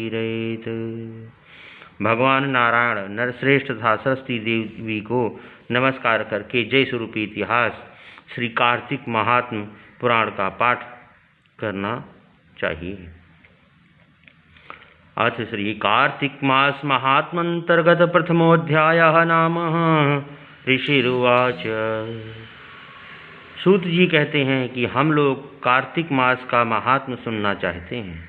रहित। भगवान नारायण नरश्रेष्ठ तथा सरस्वती देवी को नमस्कार करके जय स्वरूप इतिहास श्री कार्तिक महात्म पुराण का पाठ करना चाहिए। अथ श्री कार्तिक मास महात्मंतर्गत प्रथमोऽध्यायः नाम ऋषिरुवाच। सूत जी कहते हैं कि हम लोग कार्तिक मास का महात्म सुनना चाहते हैं।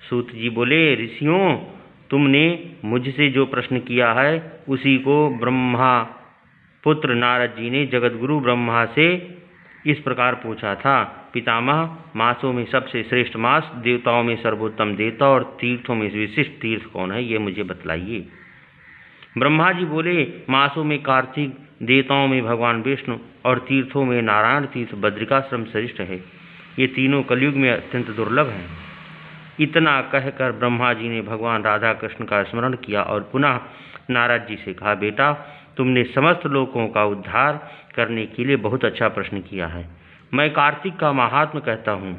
सूत जी बोले, ऋषियों, तुमने मुझसे जो प्रश्न किया है उसी को ब्रह्मा पुत्र नारद जी ने जगतगुरु ब्रह्मा से इस प्रकार पूछा था। पितामह, मासों में सबसे श्रेष्ठ मास, देवताओं में सर्वोत्तम देवता और तीर्थों में विशिष्ट तीर्थ कौन है, ये मुझे बतलाइए। ब्रह्मा जी बोले, मासों में कार्तिक, देवताओं में भगवान विष्णु और तीर्थों में नारायण तीर्थ बद्रिकाश्रम श्रेष्ठ है। ये तीनों कलयुग में अत्यंत दुर्लभ हैं। इतना कहकर ब्रह्मा जी ने भगवान राधा कृष्ण का स्मरण किया और पुनः नारद जी से कहा, बेटा, तुमने समस्त लोगों का उद्धार करने के लिए बहुत अच्छा प्रश्न किया है। मैं कार्तिक का महात्म कहता हूँ।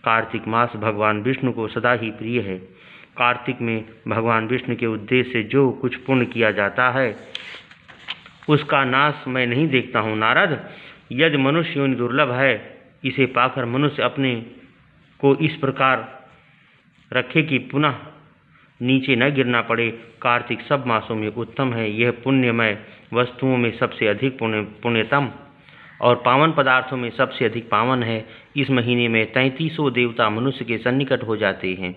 कार्तिक मास भगवान विष्णु को सदा ही प्रिय है। कार्तिक में भगवान विष्णु के उद्देश्य से जो कुछ पुण्य किया जाता है उसका नाश मैं नहीं देखता हूँ। नारद, यदि मनुष्य योनि दुर्लभ है, इसे पाकर मनुष्य अपने को इस प्रकार रखे कि पुनः नीचे न गिरना पड़े। कार्तिक सब मासों में उत्तम है। यह पुण्यमय वस्तुओं में सबसे अधिक पुण्यतम और पावन पदार्थों में सबसे अधिक पावन है। इस महीने में 3300 देवता मनुष्य के सन्निकट हो जाते हैं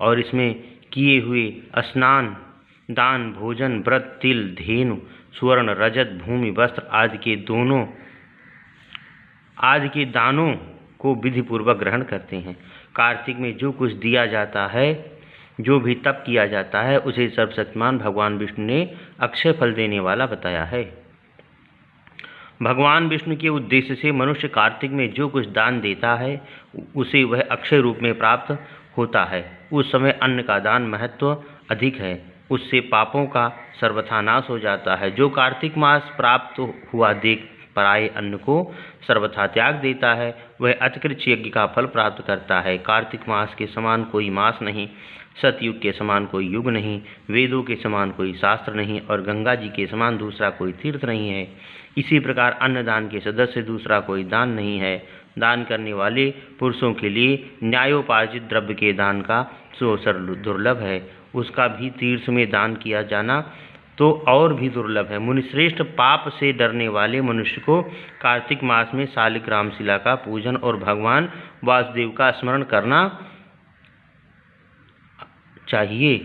और इसमें किए हुए स्नान, दान, भोजन, व्रत, तिल, धेनु, स्वर्ण, रजत, भूमि, वस्त्र आदि के दानों को विधिपूर्वक ग्रहण करते हैं। कार्तिक में जो कुछ दिया जाता है, जो भी तप किया जाता है, उसे सर्वशक्तिमान भगवान विष्णु ने अक्षय फल देने वाला बताया है। भगवान विष्णु के उद्देश्य से मनुष्य कार्तिक में जो कुछ दान देता है उसे वह अक्षय रूप में प्राप्त होता है। उस समय अन्न का दान महत्व अधिक है। उससे पापों का सर्वथा नाश हो जाता है। जो कार्तिक मास प्राप्त हुआ देख पराये अन्न को सर्वथा त्याग देता है, वह अतिकृत यज्ञ का फल प्राप्त करता है। कार्तिक मास के समान कोई मास नहीं, सतयुग के समान कोई युग नहीं, वेदों के समान कोई शास्त्र नहीं और गंगा जी के समान दूसरा कोई तीर्थ नहीं है। इसी प्रकार अन्नदान के सदस्य दूसरा कोई दान नहीं है। दान करने वाले पुरुषों के लिए न्यायोपार्जित द्रव्य के दान का अवसर दुर्लभ है। उसका भी तीर्थ में दान किया जाना तो और भी दुर्लभ है। मुनिश्रेष्ठ, पाप से डरने वाले मनुष्य को कार्तिक मास में शालिग्राम शिला का पूजन और भगवान वासुदेव का स्मरण करना चाहिए।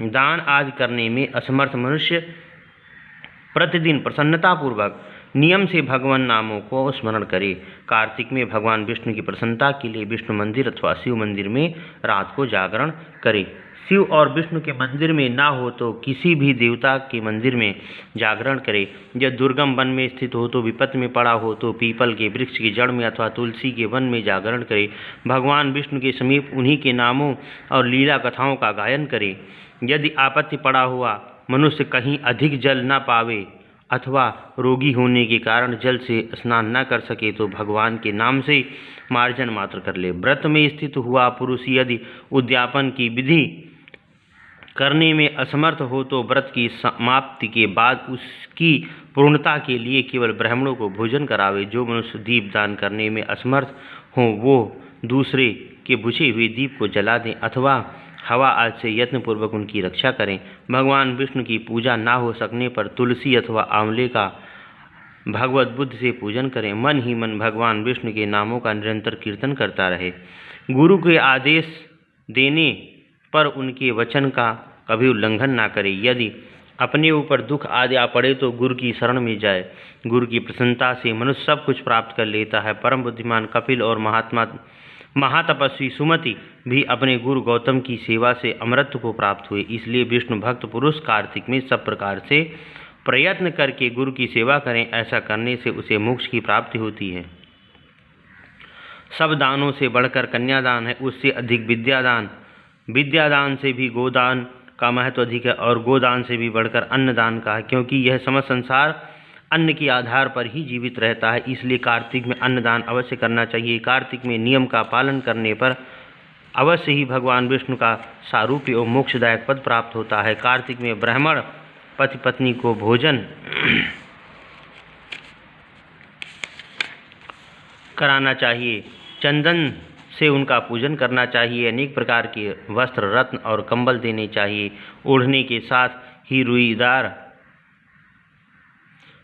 दान आदि करने में असमर्थ मनुष्य प्रतिदिन प्रसन्नतापूर्वक नियम से भगवान नामों को स्मरण करे। कार्तिक में भगवान विष्णु की प्रसन्नता के लिए विष्णु मंदिर अथवा शिव मंदिर में रात को जागरण करे। शिव और विष्णु के मंदिर में ना हो तो किसी भी देवता के मंदिर में जागरण करे। जब दुर्गम वन में स्थित हो तो विपत्ति में पड़ा हो तो पीपल के वृक्ष की जड़ में अथवा तुलसी के वन में जागरण करे। भगवान विष्णु के समीप उन्हीं के नामों और लीला कथाओं का गायन करे। यदि आपत्ति पड़ा हुआ मनुष्य कहीं अधिक जल न पावे अथवा रोगी होने के कारण जल से स्नान न कर सके तो भगवान के नाम से मार्जन मात्र कर ले। व्रत में स्थित हुआ पुरुष यदि उद्यापन की विधि करने में असमर्थ हो तो व्रत की समाप्ति के बाद उसकी पूर्णता के लिए केवल ब्राह्मणों को भोजन करावे। जो मनुष्य दीप दान करने में असमर्थ हो वो दूसरे के बुझे हुए दीप को जला दें अथवा हवा आदि से यत्नपूर्वक उनकी रक्षा करें। भगवान विष्णु की पूजा ना हो सकने पर तुलसी अथवा आंवले का भगवत बुद्धि से पूजन करें। मन ही मन भगवान विष्णु के नामों का निरंतर कीर्तन करता रहे। गुरु के आदेश देने पर उनके वचन का कभी उल्लंघन ना करे। यदि अपने ऊपर दुख आदि आ पड़े तो गुरु की शरण में जाए। गुरु की प्रसन्नता से मनुष्य सब कुछ प्राप्त कर लेता है। परम बुद्धिमान कपिल और महातपस्वी सुमति भी अपने गुरु गौतम की सेवा से अमरत्व को प्राप्त हुए। इसलिए विष्णु भक्त पुरुष कार्तिक में सब प्रकार से प्रयत्न करके गुरु की सेवा करें। ऐसा करने से उसे मोक्ष की प्राप्ति होती है। सब दानों से बढ़कर कन्यादान है, उससे अधिक विद्यादान, विद्यादान से भी गोदान का महत्व अधिक है और गोदान से भी बढ़कर अन्नदान का है, क्योंकि यह समस्त संसार अन्न के आधार पर ही जीवित रहता है, इसलिए कार्तिक में अन्नदान अवश्य करना चाहिए। कार्तिक में नियम का पालन करने पर अवश्य ही भगवान विष्णु का सारूप्य और मोक्षदायक पद प्राप्त होता है। कार्तिक में ब्राह्मण पति पत्नी को भोजन कराना चाहिए, चंदन से उनका पूजन करना चाहिए, अनेक प्रकार के वस्त्र, रत्न और कंबल देने चाहिए। ओढ़ने के साथ ही रुईदार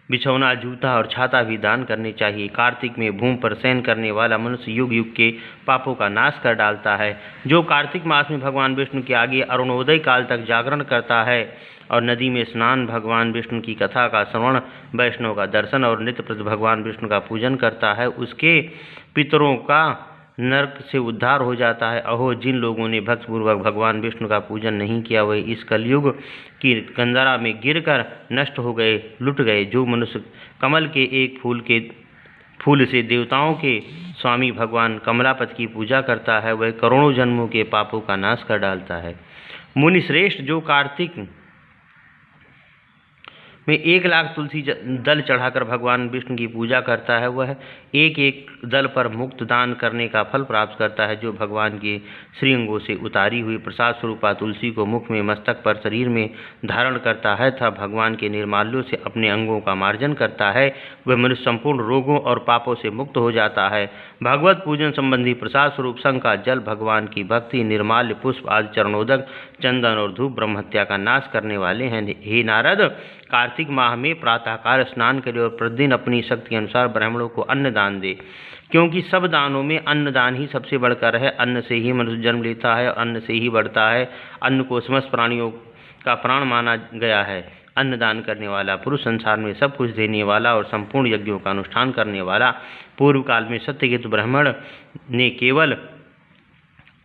बिछौना, जूता और छाता भी दान करने चाहिए। कार्तिक में भूमि पर शयन करने वाला मनुष्य युग युग के पापों का नाश कर डालता है। जो कार्तिक मास में भगवान विष्णु के आगे अरुणोदय काल तक जागरण करता है और नदी में स्नान, भगवान विष्णु की कथा का श्रवण, वैष्णव का दर्शन और नित्य प्रति भगवान विष्णु का पूजन करता है, उसके पितरों का नरक से उद्धार हो जाता है। अहो, जिन लोगों ने भक्तिपूर्वक भगवान विष्णु का पूजन नहीं किया वे इस कलयुग की कंदरा में गिरकर नष्ट हो गए, लुट गए। जो मनुष्य कमल के एक फूल से देवताओं के स्वामी भगवान कमलापति की पूजा करता है वह करोड़ों जन्मों के पापों का नाश कर डालता है। मुनि श्रेष्ठ, जो कार्तिक में 1,00,000 तुलसी दल चढ़ाकर भगवान विष्णु की पूजा करता है वह एक एक दल पर मुक्त दान करने का फल प्राप्त करता है। जो भगवान के श्रीअंगों से उतारी हुई प्रसाद स्वरूपा तुलसी को मुख में, मस्तक पर, शरीर में धारण करता है तथा भगवान के निर्माल्यों से अपने अंगों का मार्जन करता है वह मनुष्य संपूर्ण रोगों और पापों से मुक्त हो जाता है। भगवत पूजन संबंधी प्रसाद स्वरूप संग का जल भगवान की भक्ति, निर्माल्य, पुष्प आदि, चरणोदक, चंदन और धूप ब्रह्महत्या का नाश करने वाले हैं। हे नारद, कार्तिक माह में प्रातःकाल स्नान करे और प्रतिदिन अपनी शक्ति के अनुसार ब्राह्मणों को अन्न दान दे, क्योंकि सब दानों में अन्नदान ही सबसे बढ़कर है। अन्न से ही मनुष्य जन्म लेता है और अन्न से ही बढ़ता है। अन्न को समस्त प्राणियों का प्राण माना गया है। अन्नदान करने वाला पुरुष संसार में सब कुछ देने वाला और संपूर्ण यज्ञों का अनुष्ठान करने वाला। पूर्व काल में सत्यकेतु ब्राह्मण ने केवल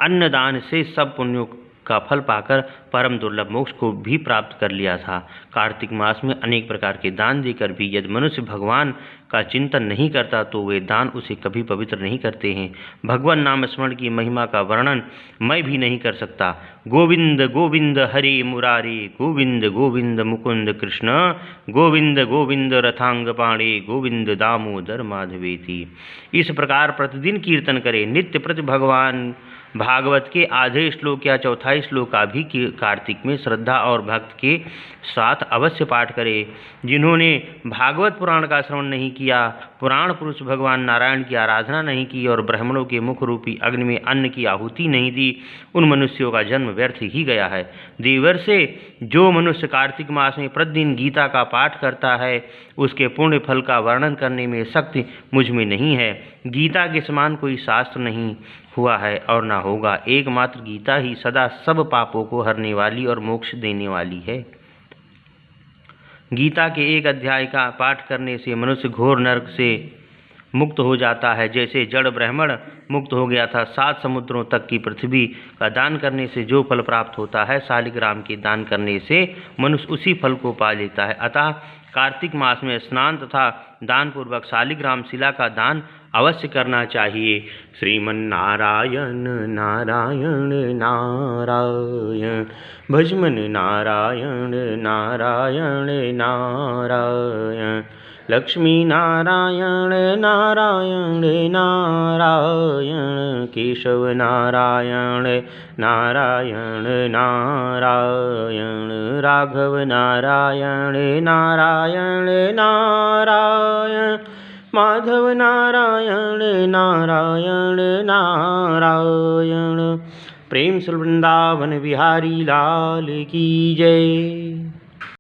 अन्नदान से सब पुण्यों का फल पाकर परम दुर्लभ मोक्ष को भी प्राप्त कर लिया था। कार्तिक मास में अनेक प्रकार के दान देकर भी यदि मनुष्य भगवान का चिंतन नहीं करता तो वे दान उसे कभी पवित्र नहीं करते हैं। भगवान नाम स्मरण की महिमा का वर्णन मैं भी नहीं कर सकता। गोविंद गोविंद हरे मुरारे, गोविंद गोविंद मुकुंद कृष्ण, गोविंद गोविंद रथांग पाणे, गोविंद दामोदर माधवेति। इस प्रकार प्रतिदिन कीर्तन करें। नित्य प्रति भगवान भागवत के आधे श्लोक या चौथाई श्लोक का भी कार्तिक में श्रद्धा और भक्त के साथ अवश्य पाठ करें। जिन्होंने भागवत पुराण का श्रवण नहीं किया, पुराण पुरुष भगवान नारायण की आराधना नहीं की और ब्राह्मणों के मुख रूपी अग्नि में अन्न की आहुति नहीं दी, उन मनुष्यों का जन्म व्यर्थ ही गया है। देवर्षे, जो मनुष्य कार्तिक मास में प्रतिदिन गीता का पाठ करता है उसके पुण्य फल का वर्णन करने में शक्ति मुझ में नहीं है। गीता के समान कोई शास्त्र नहीं हुआ है और ना होगा। एकमात्र गीता ही सदा सब पापों को हरने वाली और मोक्ष देने वाली है। गीता के एक अध्याय का पाठ करने से मनुष्य घोर नरक से मुक्त हो जाता है। जैसे जड़ ब्राह्मण मुक्त हो गया था 7 समुद्रों तक की पृथ्वी का दान करने से जो फल प्राप्त होता है, शालिग्राम के दान करने से मनुष्य उसी फल को पा लेता है। अतः कार्तिक मास में स्नान तथा दान पूर्वक शालिग्राम शिला का दान अवश्य करना चाहिए। श्रीमन्नारायण नारायण नारायण, भजमन नारायण नारायण नारायण, लक्ष्मी नारायण नारायण नारायण, केशव नारायण नारायण नारायण, राघव नारायण नारायण नारायण, माधव नारायण नारायण नारायण। प्रेम से वृंदावन बिहारी लाल की जय।